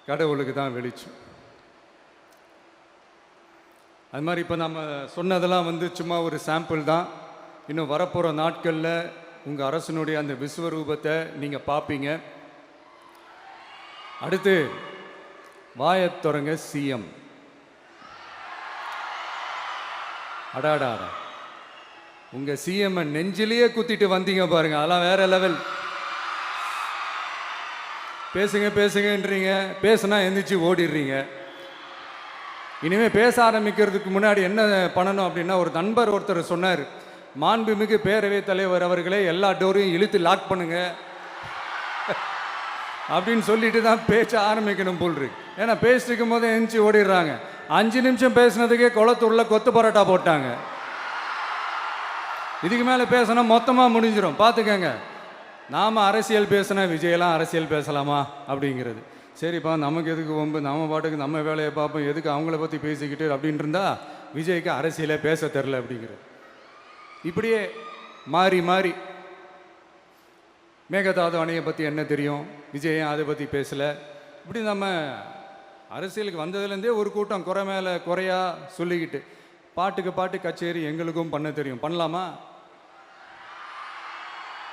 கடவுளுக்கு தான் வெளிச்சம். அது மாதிரி இப்போ நம்ம சொன்னதெல்லாம் சும்மா ஒரு சாம்பிள் தான். இன்னும் வரப்போகிற நாட்களில் உங்கள் அரசனுடைய அந்த விஸ்வரூபத்தை நீங்கள் பார்ப்பீங்க. அடுத்து வாயத் தொடங்க சிஎம். அடாடா, உங்கள் சிஎம் நெஞ்சிலேயே குத்திட்டு வந்தீங்க பாருங்க, அதெல்லாம் வேற லெவல். பேசுங்க பேசுங்கன்றீங்க, பேசுனா எந்திரிச்சு ஓடிடுறீங்க. இனிமேல் பேச ஆரம்பிக்கிறதுக்கு முன்னாடி என்ன பண்ணணும் அப்படின்னா, ஒரு நண்பர் ஒருத்தர் சொன்னார், மாண்புமிகு பேரவைத் தலைவர் அவர்களே எல்லா டோரையும் இழுத்து லாக் பண்ணுங்க அப்படின்னு சொல்லிட்டு தான் பேச ஆரம்பிக்கணும் போல் இருக்கு. ஏன்னா பேசிட்டு இருக்கும் போதே எந்திரிச்சு ஓடிடுறாங்க. 5 நிமிஷம் பேசுனதுக்கே குளத்தூர்ல கொத்து பரோட்டா போட்டாங்க. இதுக்கு மேலே பேசினா மொத்தமாக முடிஞ்சிடும், பார்த்துக்கங்க. நாம் அரசியல் பேசினா விஜயெல்லாம் அரசியல் பேசலாமா அப்படிங்கிறது. சரிப்பா, நமக்கு எதுக்கு வம்பு, நம்ம பாட்டுக்கு நம்ம வேலையை பார்ப்போம், எதுக்கு அவங்கள பற்றி பேசிக்கிட்டு அப்படின்னு இருந்தால் விஜய்க்கு அரசியலே பேச தெரில அப்படிங்கிறது. இப்படியே மாறி மாறி மேகதாது அணையை பற்றி என்ன தெரியும், விஜய் அதை பற்றி பேசலை. இப்படி நம்ம அரசியலுக்கு வந்ததுலேருந்தே ஒரு கூட்டம் குறை மேலே குறையா சொல்லிக்கிட்டு பாட்டுக்கு பாட்டு கச்சேரி எங்களுக்கும் பண்ண தெரியும், பண்ணலாமா?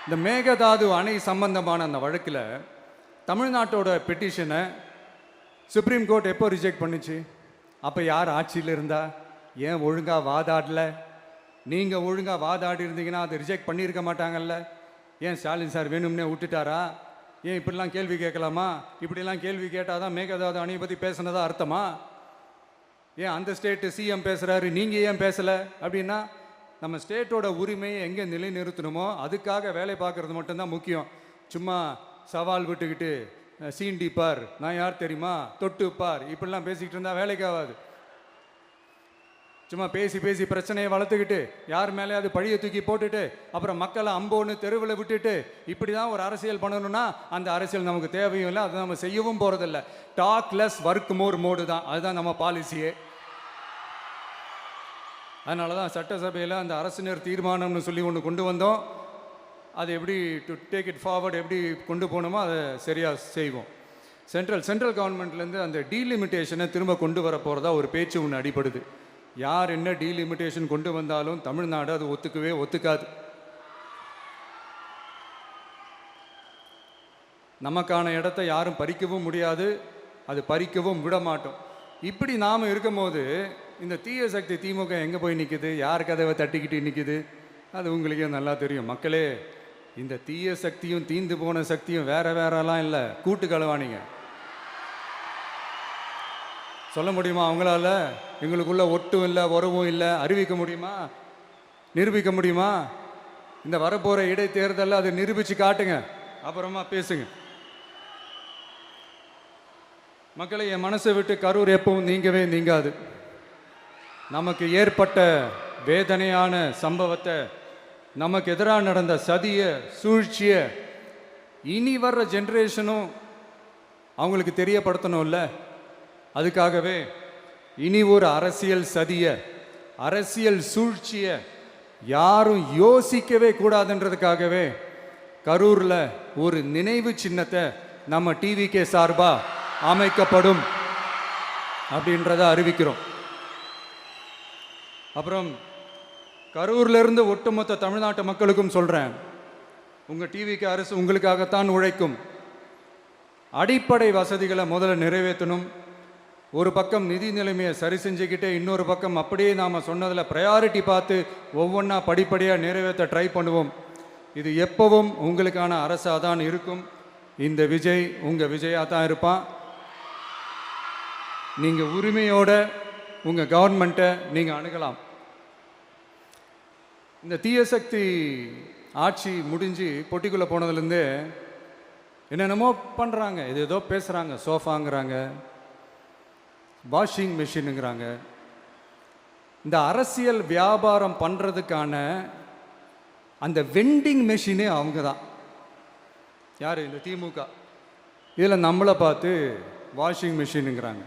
இந்த மேகதாது அணை சம்பந்தமான அந்த வழக்கில் தமிழ்நாட்டோட பெட்டிஷனை சுப்ரீம் கோர்ட் எப்போ ரிஜெக்ட் பண்ணுச்சு? அப்போ யார் ஆட்சியில் இருந்தா? ஏன் ஒழுங்காக வாதாடல? நீங்கள் ஒழுங்காக வாதாடி இருந்தீங்கன்னா அதை ரிஜெக்ட் பண்ணியிருக்க மாட்டாங்கல்ல. ஏன் ஸ்டாலின் சார் வேணும்னே விட்டுட்டாரா? ஏன் இப்படிலாம் கேள்வி கேட்கலாமா? இப்படிலாம் கேள்வி கேட்டால் தான் மேகதாது அணையை பற்றி பேசுனதா அர்த்தமா? ஏன் அந்த ஸ்டேட்டு சிஎம் பேசுகிறாரு, நீங்கள் ஏன் பேசலை அப்படின்னா, நம்ம ஸ்டேட்டோட உரிமையை எங்கே நிலைநிறுத்தணுமோ அதுக்காக வேலை பார்க்குறது மட்டும்தான் முக்கியம். சும்மா சவால் விட்டுக்கிட்டு சீண்டிப்பார், நான் யார் தெரியுமா, தொட்டுப்பார், இப்படிலாம் பேசிக்கிட்டு இருந்தால் வேலைக்கு ஆகாது. சும்மா பேசி பேசி பிரச்சனையை வளர்த்துக்கிட்டு யார் மேலே அது பழியை தூக்கி போட்டுட்டு அப்புறம் மக்களை அம்போன்னு தெருவில் விட்டுட்டு இப்படி தான் ஒரு அரசியல் பண்ணணும்னா அந்த அரசியல் நமக்கு தேவையும் இல்லை, அதை நம்ம செய்யவும் போகிறதில்ல. Talk less work more mode தான், அதுதான் நம்ம பாலிசியே. அதனால தான் சட்டசபையில் அந்த அரசினர் தீர்மானம்னு சொல்லி ஒன்று கொண்டு வந்தோம். அது எப்படி டு டேக் இட் ஃபார்வர்ட் எப்படி கொண்டு போகணுமோ அதை சரியாக செய்வோம். சென்ட்ரல் கவர்மெண்ட்லேருந்து அந்த டீலிமிட்டேஷனை திரும்ப கொண்டு வர போகிறதா ஒரு பேச்சு ஒன்று அடிப்படுது. யார் என்ன டீலிமிட்டேஷன் கொண்டு வந்தாலும் தமிழ்நாடு அது ஒத்துக்காது. நமக்கான இடத்தை யாரும் பறிக்கவும் முடியாது, அது பறிக்கவும் விட மாட்டோம். இப்படி நாம் இருக்கும் போது இந்த தீய சக்தி திமுக எங்கே போய் நிற்குது, யார் கதவை தட்டிக்கிட்டு நிற்குது, அது உங்களுக்கே நல்லா தெரியும். மக்களே, இந்த தீய சக்தியும் தீந்து போன சக்தியும் வேறலாம் இல்லை, கூட்டு களவாணிங்க. சொல்ல முடியுமா அவங்களால? எங்களுக்குள்ள ஒட்டும் இல்லை, உறவும் இல்லை, அறிவிக்க முடியுமா, நிரூபிக்க முடியுமா? இந்த வரப்போகிற இடைத்தேர்தலில் அதை நிரூபித்து காட்டுங்க, அப்புறமா பேசுங்க. மக்களை, என் மனசை விட்டு கரூர் எப்பவும் நீங்கவே நீங்காது. நமக்கு ஏற்பட்ட வேதனையான சம்பவத்தை, நமக்கு எதிராக நடந்த சதியை, சூழ்ச்சியை இனி வர்ற ஜென்ரேஷனும் அவங்களுக்கு தெரியப்படுத்தணும்ல. அதுக்காகவே இனி ஒரு அரசியல் சதியை, அரசியல் சூழ்ச்சியை யாரும் யோசிக்கவே கூடாதுன்றதுக்காகவே கரூரில் ஒரு நினைவு சின்னத்தை நம்ம டிவிகே சார்பாக அமைக்கப்படும் அப்படின்றத அறிவிக்கிறோம். அப்புறம் கரூர்லேருந்து ஒட்டுமொத்த தமிழ்நாட்டு மக்களுக்கும் சொல்கிறேன், உங்கள் டிவிகே அரசு உங்களுக்காகத்தான் உழைக்கும். அடிப்படை வசதிகளை முதல்ல நிறைவேற்றணும். ஒரு பக்கம் நிதி நிலைமையை சரி செஞ்சுக்கிட்டே, இன்னொரு பக்கம் அப்படியே நாம் சொன்னதில் ப்ரையாரிட்டி பார்த்து ஒவ்வொன்றா படிப்படியாக நிறைவேற்ற ட்ரை பண்ணுவோம். இது எப்பவும் உங்களுக்கான அரசாக தான் இருக்கும். இந்த விஜய் உங்கள் விஜயாக தான் இருப்பான். நீங்கள் உரிமையோட உங்கள் கவர்மெண்ட்டை நீங்கள் அணுகலாம். இந்த தீயசக்தி ஆட்சி முடிஞ்சு பொட்டிக்குள்ளே போனதுலேருந்தே என்னென்னமோ பண்ணுறாங்க, இது ஏதோ பேசுகிறாங்க, சோஃபாங்கிறாங்க, வாஷிங் மிஷினுங்கிறாங்க. இந்த அரசியல் வியாபாரம் பண்ணுறதுக்கான அந்த வெண்டிங் மெஷினே அவங்க தான். யார்? இந்த திமுக. இதில் நம்மளை பார்த்து வாஷிங் மிஷினுங்கிறாங்க.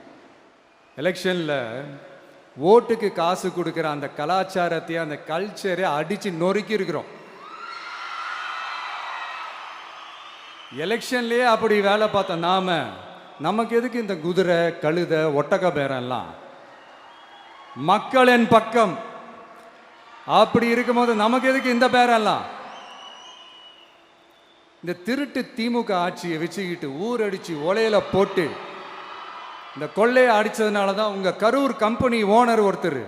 எலெக்ஷனில் ஓட்டுக்கு காசு கொடுக்குற அந்த கலாச்சாரத்தை, அந்த கல்ச்சரை அடித்து நொறுக்கி இருக்கிறோம். எலெக்ஷன்லேயே அப்படி வேலை பார்த்த நாம நமக்கு எதுக்கு இந்த குதிரை கழுதை ஒட்டக பேரெல்லாம்? மக்களின் பக்கம். அப்படி இருக்கும்போது நமக்கு எதுக்கு இந்த பேரெல்லாம்? இந்த திருட்டு திமுக ஆட்சியை வச்சுக்கிட்டு ஊரடிச்சு ஒலையில போட்டு இந்த கொள்ளையை அடிச்சதுனால தான் உங்க கரூர் கம்பெனி ஓனர் ஒருத்தர்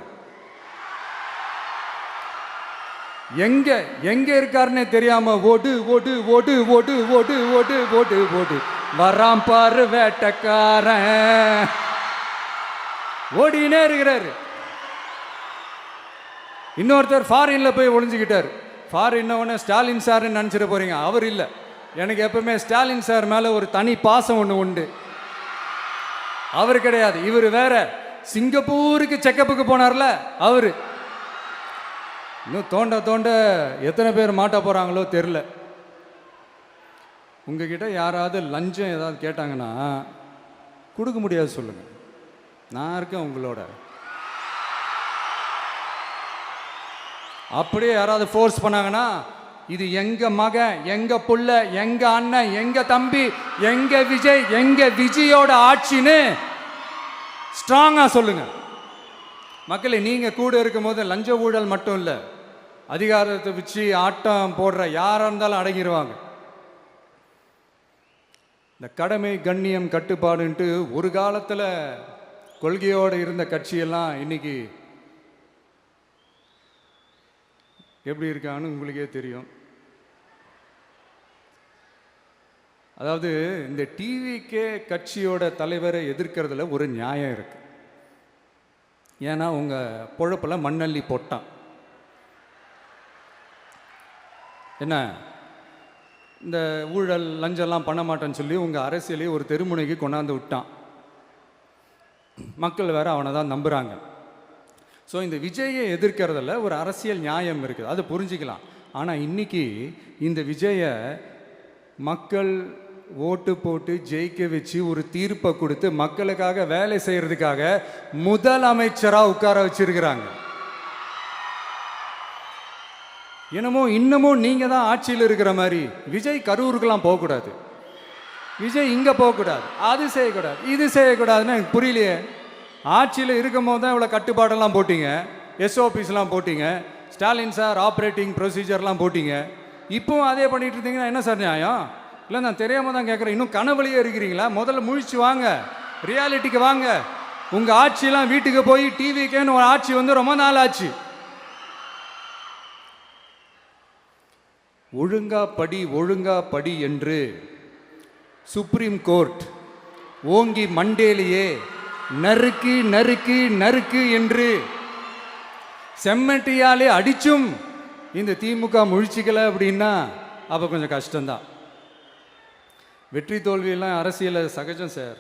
எங்க எங்க இருக்காருன்னே தெரியாம ஓடு ஓடு ஓடு ஓடு ஓடு ஓடு ஓடு ஓடு வராம் பாரு வேட்டக்காரன் ஓடினே இருக்கிறாரு. இன்னொருத்தர் ஃபாரின்ல போய் ஒளிஞ்சுக்கிட்டார். ஃபாரின் ஸ்டாலின் சார்ன்னு நினச்சிட போறீங்க. அவர் இல்லை. எனக்கு எப்பவுமே ஸ்டாலின் சார் மேல ஒரு தனி பாசம் ஒன்று உண்டு. அவர் கிடையாது, இவர் வேற. சிங்கப்பூருக்கு செக்கப்புக்கு போனார்ல அவரு. இன்னும் தோண்ட தோண்ட எத்தனை பேர் மாட்ட போறாங்களோ தெரியல. உங்ககிட்ட யாராவது லஞ்சம் ஏதாவது கேட்டாங்கன்னா கொடுக்க முடியாது சொல்லுங்க, நான் இருக்கேன் உங்களோட. அப்படியே யாராவது ஃபோர்ஸ் பண்ணாங்கன்னா இது எங்க மகன், எங்க புள்ள, எங்க அண்ணன், எங்க தம்பி, எங்க விஜய், எங்க விஜயோட ஆட்சின்னு ஸ்ட்ராங்கா சொல்லுங்க. மக்களே, நீங்க கூட இருக்கும் போது லஞ்ச ஊழல் மட்டும் இல்லை, அதிகாரத்தை வச்சு ஆட்டம் போடுற யாரா இருந்தாலும் அடங்கிடுவாங்க. இந்த கடமை கண்ணியம் கட்டுப்பாடுன்ட்டு ஒரு காலத்துல கொள்கையோடு இருந்த கட்சியெல்லாம் இன்னைக்கு எப்படி இருக்கான்னு உங்களுக்கே தெரியும். அதாவது இந்த டிவிக்கே கட்சியோட தலைவரை எதிர்க்கிறதுல ஒரு நியாயம் இருக்கு. ஏன்னா உங்க பொழப்புல மண்ணள்ளி போட்டான். என்ன இந்த ஊழல் லஞ்சம்லாம் பண்ண மாட்டேன்னு சொல்லி உங்க அரசியலையே ஒரு தெருமுனைக்கு கொண்டாந்து விட்டான். மக்கள் வேற அவனை தான் நம்புறாங்க. ஸோ இந்த விஜயை எதிர்க்கிறதுல ஒரு அரசியல் நியாயம் இருக்குது, அதை புரிஞ்சுக்கலாம். ஆனால் இன்னைக்கு இந்த விஜயை மக்கள் ஓட்டு போட்டு ஜெயிக்க வச்சு ஒரு தீர்ப்பை கொடுத்து மக்களுக்காக வேலை செய்யறதுக்காக முதலமைச்சராக உட்கார வச்சிருக்கிறாங்க. என்னமோ இன்னமும் நீங்க தான் ஆட்சியில் இருக்கிற மாதிரி. விஜய் கரூருக்கெல்லாம் போகக்கூடாது, விஜய் இங்கே போகக்கூடாது, அது செய்யக்கூடாது, இது செய்யக்கூடாதுன்னு எனக்கு புரியலையே. ஆட்சியில் இருக்கும் போது தான் இவ்வளோ கட்டுப்பாடெல்லாம் போட்டிங்க, எஸ்ஓபிஸ்லாம் போட்டிங்க, ஸ்டாலின் சார் ஆப்ரேட்டிங் ப்ரொசீஜர்லாம் போட்டிங்க. இப்போவும் அதே பண்ணிட்டு இருந்தீங்கன்னா என்ன சார் நியாயம்? இல்லை, நான் தெரியாமல் தான் கேட்குறேன். இன்னும் கனவுலையே இருக்கிறீங்களா? முதல்ல முழிச்சு வாங்க, ரியாலிட்டிக்கு வாங்க. உங்கள் ஆட்சியெல்லாம் வீட்டுக்கு போய் டிவிக்கேன்னு ஒரு ஆட்சி வந்து ரொம்ப நாள் ஆச்சு. ஒழுங்கா படி என்று சுப்ரீம் கோர்ட் ஓங்கி மண்டேலியே நறுக்கு நறுக்கு நறுக்கு என்று செம்மட்டியாலே அடிச்சும் இந்த திமுக முழிச்சிக்கல அப்படின்னா அப்போ கொஞ்சம் கஷ்டம்தான். வெற்றி தோல்வியெல்லாம் அரசியல் சகஜம் சார்.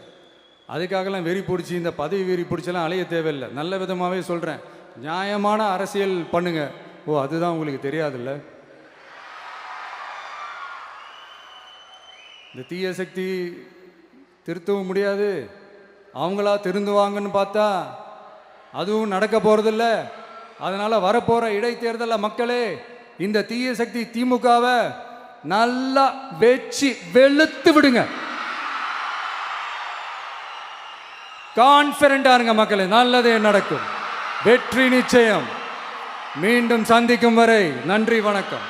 அதுக்காகலாம் வெறி பிடிச்சி இந்த பதவி வெறி பிடிச்செல்லாம் அலைய தேவையில்லை. நல்ல விதமாகவே சொல்கிறேன், நியாயமான அரசியல் பண்ணுங்க. ஓ, அதுதான் உங்களுக்கு தெரியாதுல்ல. இந்த தீய சக்தி திருத்தவும் முடியாது, அவங்களா திருந்துவாங்கன்னு பார்த்தா அதுவும் நடக்க போகிறதில்ல. அதனால் வரப்போகிற இடைத்தேர்தலில் மக்களே இந்த தீய சக்தி திமுகவை நல்லா வெச்சு வெளுத்து விடுங்க. கான்ஃபிடண்டா இருங்க மக்களே, நல்லதே நடக்கும், வெற்றி நிச்சயம். மீண்டும் சந்திக்கும் வரை நன்றி, வணக்கம்.